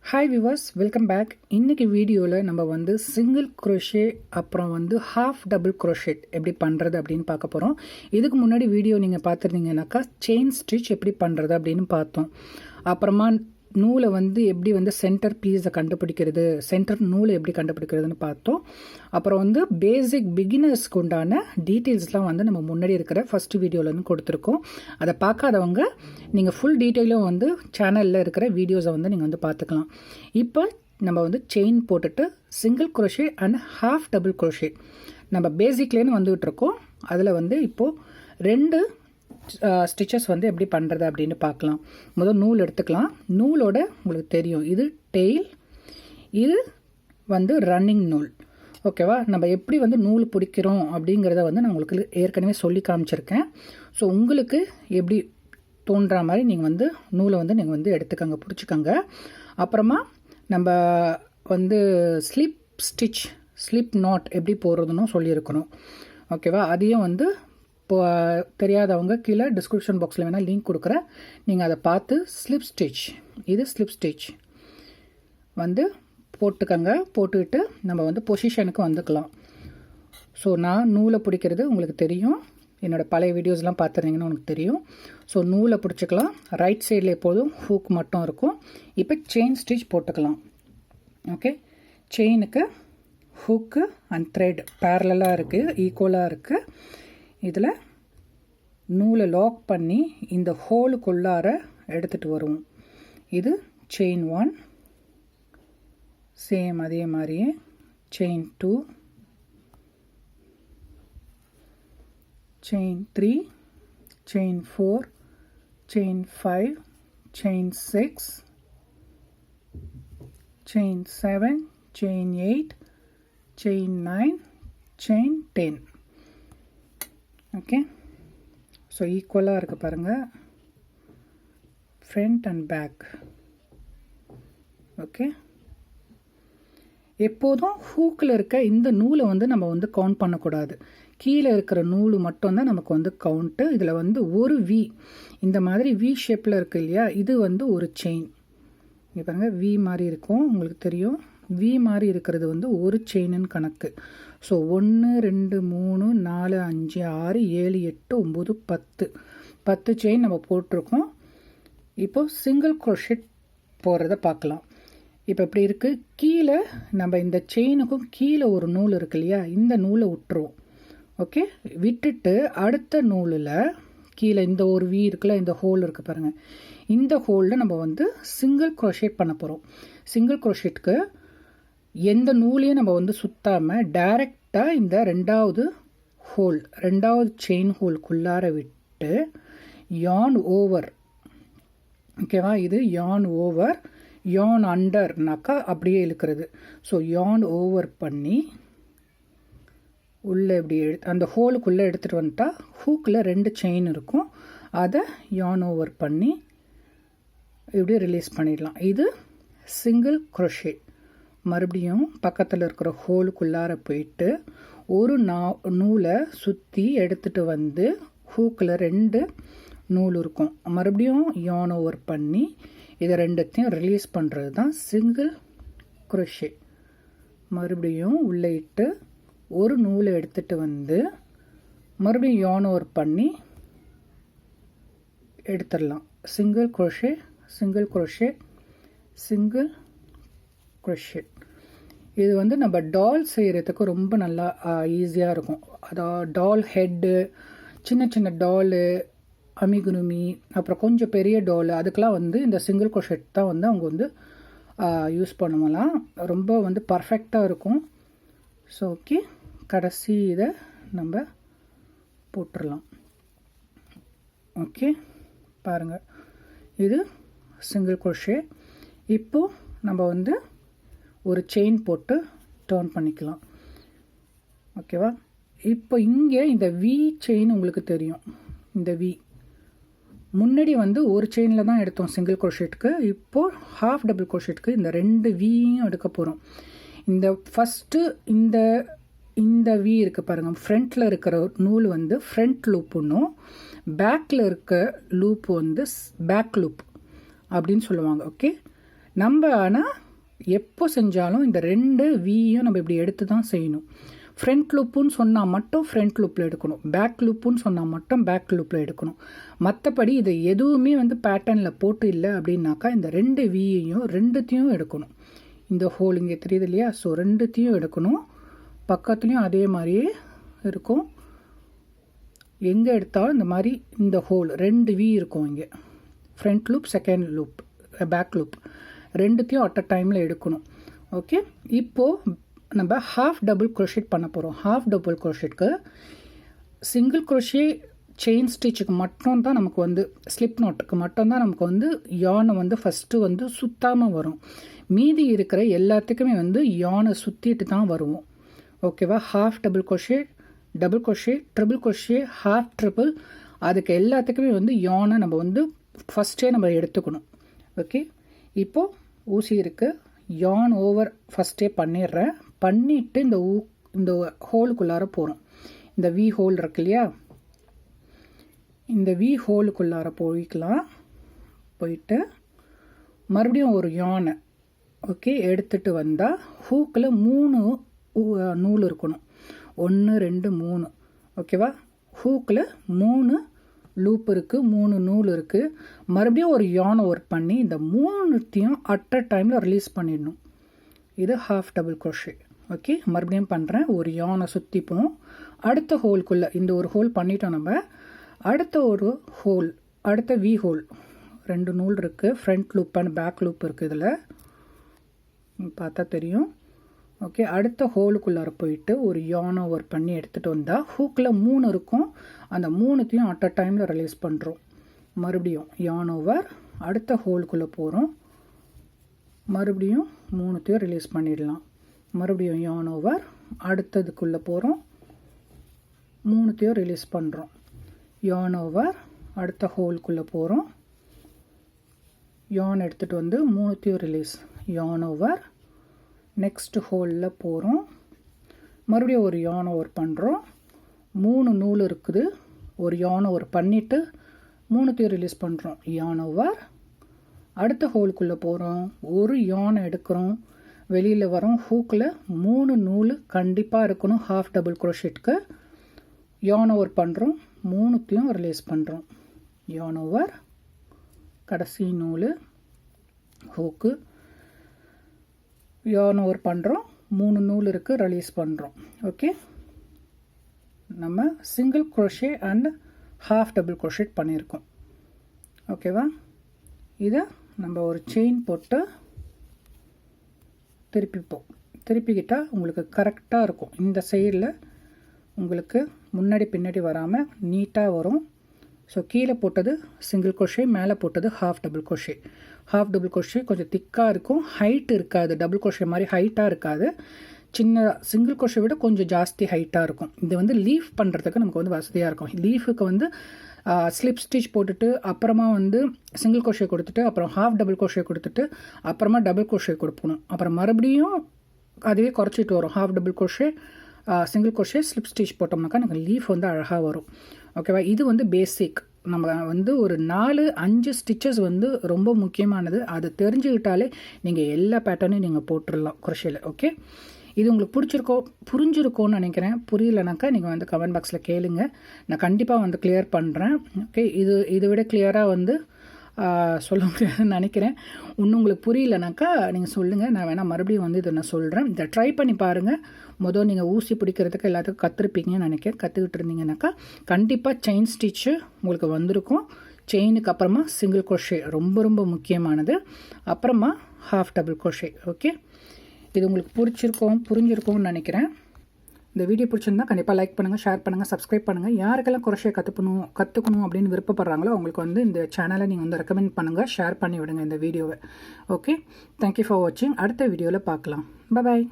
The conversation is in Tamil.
Hi viewers, welcome back. இன்றைக்கி வீடியோவில் நம்ம வந்து சிங்கிள் குரோஷே அப்புறம் வந்து ஹாஃப் டபுள் குரோஷேட் எப்படி பண்ணுறது அப்படின்னு பார்க்க போகிறோம். இதுக்கு முன்னாடி வீடியோ நீங்கள் பார்த்துருந்தீங்கன்னாக்கா செயின் ஸ்டிச் எப்படி பண்ணுறது அப்படின்னு பார்த்தோம். அப்புறமா நூலை வந்து எப்படி வந்து சென்டர் பீஸை கண்டுபிடிக்கிறது, சென்டர் நூலை எப்படி கண்டுபிடிக்கிறதுன்னு பார்த்தோம். அப்புறம் வந்து பேசிக் பிகினர்ஸ்க்கு உண்டான டீட்டெயில்ஸ்லாம் வந்து நம்ம முன்னாடி இருக்கிற ஃபஸ்ட்டு வீடியோவிலேருந்து கொடுத்துருக்கோம். அதை பார்க்காதவங்க நீங்கள் ஃபுல் டீட்டெயிலும் வந்து சேனலில் இருக்கிற வீடியோஸை வந்து நீங்கள் வந்து பார்த்துக்கலாம். இப்போ நம்ம வந்து செயின் போட்டுட்டு single crochet and half double crochet நம்ம பேசிக்லேருந்து வந்துகிட்டு இருக்கோம். அதில் வந்து இப்போது ரெண்டு ஸ்டிச்சஸ் வந்து எப்படி பண்ணுறது அப்படின்னு பார்க்கலாம். முதல் நூல் எடுத்துக்கலாம். நூலோட உங்களுக்கு தெரியும், இது டெயில், இது வந்து ரன்னிங் நூல். ஓகேவா? நம்ம எப்படி வந்து நூல் பிடிக்கிறோம் அப்படிங்கிறத வந்து நான் உங்களுக்கு ஏற்கனவே சொல்லி காமிச்சிருக்கேன். ஸோ உங்களுக்கு எப்படி தோன்ற மாதிரி நீங்கள் வந்து நூலை வந்து நீங்கள் வந்து எடுத்துக்கோங்க, பிடிச்சிக்கோங்க. அப்புறமா நம்ம வந்து ஸ்லிப் ஸ்டிச், ஸ்லிப் நாட் எப்படி போடுறதுன்னு சொல்லியிருக்கணும். ஓகேவா? அதையும் வந்து இப்போ தெரியாதவங்க கீழே டிஸ்கிரிப்ஷன் பாக்ஸில் வேணால் லிங்க் கொடுக்குறேன், நீங்கள் அதை பார்த்து ஸ்லிப் ஸ்டிச், இது ஸ்லிப் ஸ்டிச் வந்து போட்டுக்கோங்க. போட்டுக்கிட்டு நம்ம வந்து பொசிஷனுக்கு வந்துக்கலாம். ஸோ நான் நூலை பிடிக்கிறது உங்களுக்கு தெரியும், என்னோடய பழைய வீடியோஸ்லாம் பார்த்துருந்தீங்கன்னு உங்களுக்கு தெரியும். ஸோ நூலை பிடிச்சிக்கலாம். ரைட் சைடில் எப்போதும் ஹூக் மட்டும் இருக்கும். இப்போ செயின் ஸ்டிச் போட்டுக்கலாம். ஓகே, செயினுக்கு ஹூக்கு அண்ட் த்ரெட் பேரலாக இருக்குது, ஈக்குவலாக இருக்குது. இதில் நூலை லாக் பண்ணி இந்த ஹோலுக்குள்ளார எடுத்துகிட்டு வருவோம். இது செயின் 1, சேம் அதே மாதிரியே chain 2, chain 3, chain 4, chain 5, chain 6, chain 7, chain 8, chain 9, chain 10. Okay, so ஈக்குவலாக இருக்குது பாருங்கள், ஃப்ரண்ட் அண்ட் பேக். ஓகே, எப்போதும் ஹூக்கில் இருக்க இந்த நூலை வந்து நம்ம வந்து கவுண்ட் பண்ணக்கூடாது. கீழே இருக்கிற நூல் மட்டும்தான் நமக்கு வந்து கவுண்ட்டு. இதில் வந்து ஒரு வி, இந்த மாதிரி வி ஷேப்பில் இருக்குது இல்லையா, இது வந்து ஒரு செயின். இங்கே பாருங்கள், வி மாதிரி இருக்கும், உங்களுக்கு தெரியும். வி மாதிரி இருக்கிறது வந்து ஒரு செயின்னு கணக்கு. ஸோ 1 2 3 4 5 6 7 8 9 10 செயின் நம்ம போட்டிருக்கோம். இப்போது சிங்கிள் குரோஷேட் போடுறத பார்க்கலாம். இப்போ இப்படி இருக்குது. கீழே நம்ம இந்த செயினுக்கும் கீழே ஒரு நூல் இருக்கு இல்லையா, இந்த நூலை விட்டுருவோம். ஓகே, விட்டுட்டு அடுத்த நூலில் கீழே இந்த ஒரு வி இருக்குல்ல, இந்த ஹோல் இருக்குது பாருங்கள், இந்த ஹோலில் நம்ம வந்து சிங்கிள் குரோஷேட் பண்ண போகிறோம். சிங்கிள் குரோஷேட்டுக்கு எந்த நூலையும் நம்ம வந்து சுற்றாமல் டைரெக்டாக இந்த ரெண்டாவது செயின் ஹோல்குள்ளார விட்டு யான் ஓவர். ஓகேவா? இது யான் ஓவர், யான் அண்டர்னாக்கா அப்படியே இழுக்கிறது. ஸோ யான் ஓவர் பண்ணி உள்ளே இப்படி அந்த ஹோலுக்குள்ளே எடுத்துகிட்டு வந்துட்டா ஹூக்கில் 2 செயின் இருக்கும், அதை யான் ஓவர் பண்ணி இப்படி ரிலீஸ் பண்ணிடலாம். இது சிங்கிள் குரோஷே. மறுபடியும் பக்கத்தில் இருக்கிற ஹோலுக்குள்ளார போயிட்டு ஒரு நூலை சுற்றி எடுத்துகிட்டு வந்து ஹூக்கில் 2 நூல் இருக்கும், மறுபடியும் யான் ஓவர் பண்ணி இதை ரெண்டுத்தையும் ரிலீஸ் பண்ணுறது தான் சிங்கிள் குரோஷே. மறுபடியும் உள்ளே இட்டு ஒரு நூலை எடுத்துகிட்டு வந்து மறுபடியும் யான் ஓவர் பண்ணி எடுத்துடலாம். Single crochet, single crochet, single crochet. இது வந்து நம்ம டால் செய்கிறதுக்கு ரொம்ப நல்லா ஈஸியாக இருக்கும். அதாவது டால் ஹெட்டு, சின்ன சின்ன டாலு, அமிகுருமி, அப்புறம் கொஞ்சம் பெரிய டால், அதுக்கெலாம் வந்து இந்த சிங்கிள் குரோஷேட் தான் வந்து அவங்க வந்து யூஸ் பண்ணுவலாம். ரொம்ப வந்து பர்ஃபெக்டாக இருக்கும். ஸோ ஓகே, கடைசி இதை நம்ம போட்டுடலாம். ஓகே, பாருங்கள், இது சிங்கிள் குரோஷே. இப்போது நம்ம வந்து ஒரு செயின் போட்டு டர்ன் பண்ணிக்கலாம். ஓகேவா? இப்போ இங்கே இந்த வி செயின் உங்களுக்கு தெரியும், இந்த வி முன்னாடி வந்து ஒரு செயினில் தான் எடுத்தோம் சிங்கிள் குரோஷேட்டுக்கு. இப்போது ஹாஃப் டபுள் குரோஷேட்டுக்கு இந்த 2 வியும் எடுக்க போகிறோம். இந்த ஃபஸ்ட்டு இந்த வி இருக்குது பாருங்கள், ஃப்ரண்ட்டில் இருக்கிற நூல் வந்து ஃப்ரண்ட் லூப்புன்னும், பேக்கில் இருக்க லூப் வந்து பேக் லூப் அப்படின்னு சொல்லுவாங்க. ஓகே, நம்ம ஆனால் எப்போ செஞ்சாலும் இந்த 2 வீயும் நம்ம இப்படி எடுத்து தான் செய்யணும். ஃப்ரண்ட் லூப்புன்னு சொன்னால் மட்டும் ஃப்ரண்ட் லூப்பில் எடுக்கணும், பேக் லூப்புன்னு சொன்னால் மட்டும் பேக் லூப்பில் எடுக்கணும். மற்றபடி இதை எதுவுமே வந்து பேட்டர்னில் போட்டு இல்லை அப்படின்னாக்கா இந்த 2 வீயையும் 2த்தையும் எடுக்கணும். இந்த ஹோல் இங்கே தெரியுது இல்லையா, ஸோ 2த்தையும் எடுக்கணும். பக்கத்துலேயும் அதே மாதிரியே இருக்கும். எங்கே எடுத்தாலும் இந்த மாதிரி இந்த ஹோல் 2 வீ இருக்கும். இங்கே front loop, second loop, back loop 2த்தையும் அட் அ டைமில் எடுக்கணும். ஓகே, இப்போது நம்ம ஹாஃப் டபுள் க்ரோஷேட் பண்ண போகிறோம். ஹாஃப் டபுள் க்ரோஷேட்க்கு சிங்கிள் க்ரோஷே செயின் ஸ்டிச்சுக்கு மட்டும் தான் நமக்கு வந்து ஸ்லிப் நோட்டுக்கு மட்டும்தான் நமக்கு வந்து யானை வந்து ஃபஸ்ட்டு வந்து சுத்தாமல் வரும். மீதி இருக்கிற எல்லாத்துக்குமே வந்து யானை சுற்றிட்டு தான் வருவோம். ஓகேவா, half double crochet, double crochet, triple crochet, half triple, அதுக்கு எல்லாத்துக்குமே வந்து யானை நம்ம வந்து ஃபஸ்ட்டே நம்ம எடுத்துக்கணும். ஓகே, இப்போது ஊசி இருக்குது, யான் ஓவர் ஃபஸ்ட்டே பண்ணிடுறேன். பண்ணிவிட்டு இந்த ஹோலுக்குள்ளார போகிறோம். இந்த வி ஹோல் இருக்கு இல்லையா, இந்த வி ஹோலுக்குள்ளார போயிட்டு மறுபடியும் ஒரு யானை ஓகே எடுத்துகிட்டு வந்தால் ஹூக்கில் 3 நூல் இருக்கணும். 1 2 3 ஓகேவா. ஹூக்கில் 3 லூப் இருக்குது, 3 நூல் இருக்குது. மறுபடியும் ஒரு யானை ஒர்க் பண்ணி இந்த 3த்தையும் அட் அ டைமில் ரிலீஸ் பண்ணிடணும். இது ஹாஃப் டபுள் க்ரோஷே. ஓகே, மறுபடியும் பண்ணுறேன். ஒரு யானை சுற்றிப்போம். அடுத்த ஹோல்குள்ளே இந்த ஒரு ஹோல் பண்ணிட்டோம் நம்ம. அடுத்த ஒரு ஹோல், அடுத்த வி ஹோல் 2 நூல் இருக்குது. Front loop and back loop இருக்குது. இதில் பார்த்தா தெரியும். ஓகே, அடுத்த ஹோலுக்குள்ளார போயிட்டு ஒரு யானை ஒர்க் பண்ணி எடுத்துகிட்டு வந்தால் ஹூக்கில் 3 இருக்கும். அந்த 3த்தையும் அட் அ டைமில் ரிலீஸ் பண்ணுறோம். மறுபடியும் யான் ஓவர், அடுத்த ஹோலுக்குள்ளே போகிறோம். மறுபடியும் 3த்தையும் ரிலீஸ் பண்ணிடலாம். மறுபடியும் யான் ஓவர், அடுத்ததுக்குள்ளே போகிறோம். 3த்தையும் ரிலீஸ் பண்ணுறோம். யான் ஓவர், அடுத்த ஹோலுக்குள்ளே போகிறோம். யான் எடுத்துகிட்டு வந்து 3த்தையும் ரிலீஸ். யான் ஓவர், நெக்ஸ்ட் ஹோலில் போகிறோம். மறுபடியும் ஒரு யான் ஓவர் பண்ணுறோம். 3 நூல் இருக்குது. ஒரு யான் ஓவர் பண்ணிவிட்டு 3த்தையும் ரிலீஸ் பண்ணுறோம். யான் ஓவர், அடுத்த ஹோலுக்குள்ளே போகிறோம். ஒரு யானை எடுக்கிறோம், வெளியில் வரோம். ஹூக்கில் 3 நூல் கண்டிப்பாக இருக்கணும். ஹாஃப் டபுள் க்ரோஷேட்க்கு யான் ஓவர் பண்ணுறோம். 3த்தையும் ரிலீஸ் பண்ணுறோம். யான் ஓவர், கடைசி நூல் ஹூக்கு, யான் ஓவர் பண்ணுறோம். 3 நூல் இருக்குது, ரிலீஸ் பண்ணுறோம். ஓகே, நம்ம single crochet and half double crochet பண்ணியிருக்கோம். ஓகேவா, இதை நம்ம ஒரு செயின் போட்டு திருப்பிக்கிட்டால் உங்களுக்கு கரெக்டாக இருக்கும். இந்த சைடில் உங்களுக்கு முன்னாடி பின்னாடி வராமல் நீட்டாக வரும். ஸோ கீழே போட்டது சிங்கிள் க்ரோஷே, மேலே போட்டது half double crochet. Half double crochet கொஞ்சம் திக்காக இருக்கும், ஹைட் இருக்காது. டபுள் க்ரோஷே மாதிரி ஹைட்டாக இருக்காது. சின்ன சிங்கிள் க்ரோஷே விட கொஞ்சம் ஜாஸ்தி ஹைட்டாக இருக்கும். இது வந்து லீஃப் பண்ணுறதுக்கு நமக்கு வந்து வசதியாக இருக்கும். லீஃபுக்கு வந்து ஸ்லிப் ஸ்டிச் போட்டுட்டு அப்புறமா வந்து சிங்கிள் க்ரோஷே கொடுத்துட்டு அப்புறம் ஹாஃப் டபுள் க்ரோஷே கொடுத்துட்டு அப்புறமா டபுள் க்ரோஷே கொடுக்கணும். அப்புறம் மறுபடியும் அதுவே குறைச்சிட்டு வரும். Half double crochet, single crochet, slip stitch போட்டோம்னாக்கா நமக்கு லீஃப் வந்து அழகாக வரும். ஓகேவா, இது வந்து பேசிக். நம்ம வந்து ஒரு 4-5 ஸ்டிச்சஸ் வந்து ரொம்ப முக்கியமானது. அது தெரிஞ்சுக்கிட்டாலே நீங்கள் எல்லா பேட்டர்னையும் நீங்கள் போட்டுடலாம் க்ரோஷேல. ஓகே, இது உங்களுக்கு புரிஞ்சிருக்கோன்னு நினைக்கிறேன். புரியலனாக்கா நீங்கள் வந்து கமெண்ட் பாக்ஸில் கேளுங்க, நான் கண்டிப்பாக வந்து கிளியர் பண்ணுறேன். ஓகே, இதை விட கிளியராக வந்து சொல்ல முடியாதுன்னு நினைக்கிறேன். இன்னும் உங்களுக்கு புரியலனாக்கா நீங்கள் சொல்லுங்கள், நான் வேணால் மறுபடியும் வந்து இதை நான் சொல்கிறேன். இதை ட்ரை பண்ணி பாருங்கள். முதல் நீங்கள் ஊசி பிடிக்கிறதுக்கு எல்லாத்துக்கும் கற்றுருப்பீங்கன்னு நினைக்கிறேன். கற்றுக்கிட்டு இருந்தீங்கன்னாக்கா கண்டிப்பாக செயின் ஸ்டிச்சு உங்களுக்கு வந்திருக்கும். செயினுக்கு அப்புறமா சிங்கிள் க்ரோஷே ரொம்ப ரொம்ப முக்கியமானது. அப்புறமா ஹாஃப் டபுள் க்ரோஷே. ஓகே, இது உங்களுக்கு புரிஞ்சிருக்கும்னு நினைக்கிறேன். இந்த வீடியோ பிடிச்சிருந்தா கண்டிப்பாக லைக் பண்ணுங்கள், ஷேர் பண்ணுங்கள், சப்ஸ்கிரைப் பண்ணுங்கள். யாருக்கெல்லாம் க்ரோஷே கற்றுக்கணும் அப்படின்னு விருப்பப்படுறாங்களோ அவங்களுக்கு வந்து இந்த சேனலை நீங்கள் வந்து ரெக்கமெண்ட் பண்ணுங்கள், ஷேர் பண்ணி விடுங்க இந்த வீடியோவை. ஓகே, தேங்க்யூ ஃபார் வாட்சிங். அடுத்த வீடியோவில் பார்க்கலாம். பாய்.